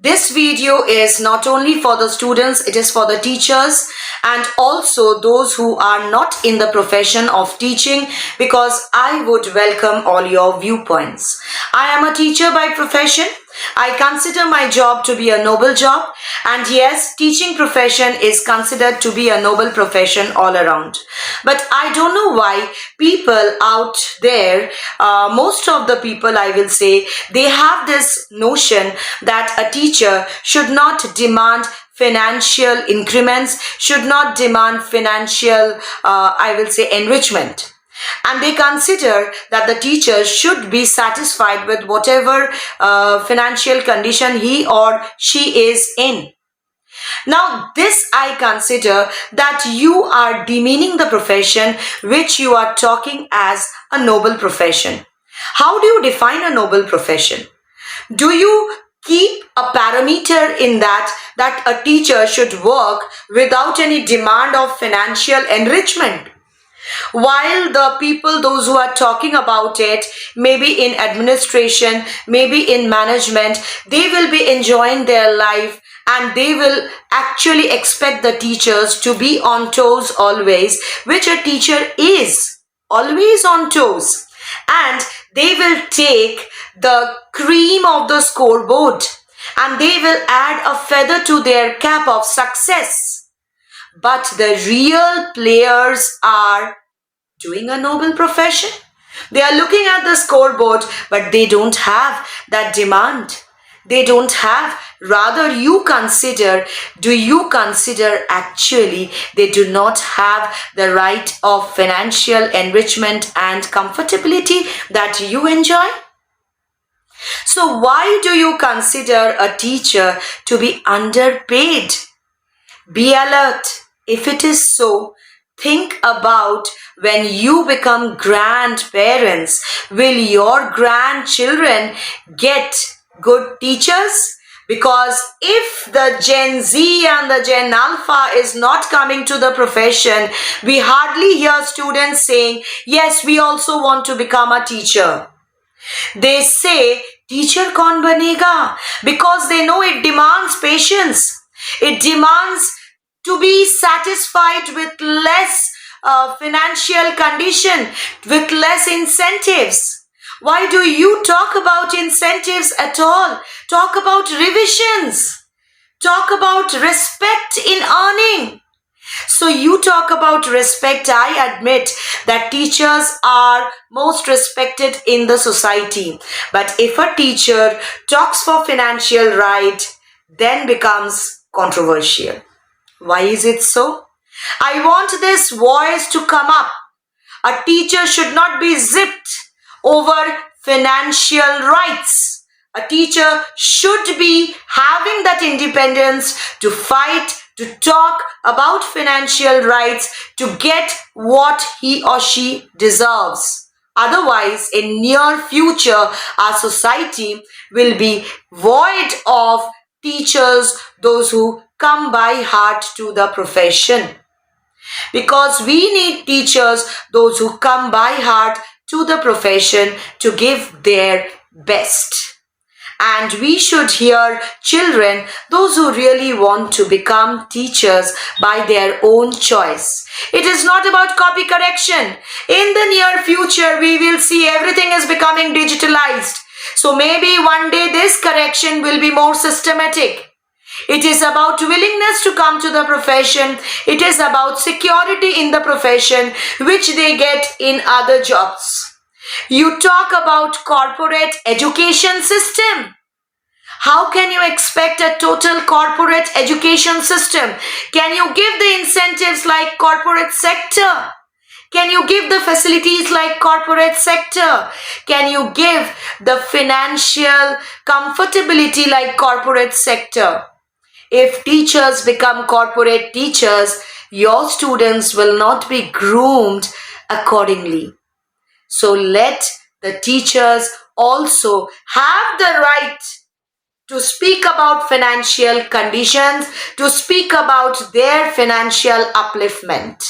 This video is not only for the students, it is for the teachers and also those who are not in the profession of teaching, because I would welcome all your viewpoints. I am a teacher by profession. I consider my job to be a noble job, and yes, teaching profession is considered to be a noble profession all around. But I don't know why people out there, most of the people I will say, they have this notion that a teacher should not demand financial increments, should not demand financial, enrichment. And they consider that the teacher should be satisfied with whatever financial condition he or she is in. Now, this I consider that you are demeaning the profession which you are talking as a noble profession. How do you define a noble profession? Do you keep a parameter in that a teacher should work without any demand of financial enrichment? While the people, those who are talking about it, maybe in administration, maybe in management, they will be enjoying their life and they will actually expect the teachers to be on toes always, which a teacher is always on toes. And they will take the cream of the scoreboard and they will add a feather to their cap of success. But the real players are doing a noble profession. They are looking at the scoreboard, but they don't have that demand. They don't have, rather do you consider actually they do not have the right of financial enrichment and comfortability that you enjoy? So why do you consider a teacher to be underpaid? Be alert. If it is so, think about when you become grandparents. Will your grandchildren get good teachers? Because if the Gen Z and the Gen Alpha is not coming to the profession, we hardly hear students saying, yes, we also want to become a teacher. They say, teacher kaun banega? Because they know it demands patience. It demands to be satisfied with less financial condition, with less incentives. Why do you talk about incentives at all? Talk about revisions. Talk about respect in earning. So you talk about respect. I admit that teachers are most respected in the society. But if a teacher talks for financial right, then becomes controversial. Why is it so? I want this voice to come up. A teacher should not be zipped over financial rights. A teacher should be having that independence to fight, to talk about financial rights, to get what he or she deserves. Otherwise, in near future, our society will be void of teachers, those who come by heart to the profession. Because we need teachers, those who come by heart to the profession to give their best. And we should hear children, those who really want to become teachers by their own choice. It is not about copy correction. In the near future, we will see everything is becoming digitalized. So maybe one day this correction will be more systematic. It is about willingness to come to the profession. It is about security in the profession, which they get in other jobs. You talk about corporate education system. How can you expect a total corporate education system? Can you give the incentives like corporate sector? Can you give the facilities like corporate sector? Can you give the financial comfortability like corporate sector? If teachers become corporate teachers, your students will not be groomed accordingly. So let the teachers also have the right to speak about financial conditions, to speak about their financial upliftment.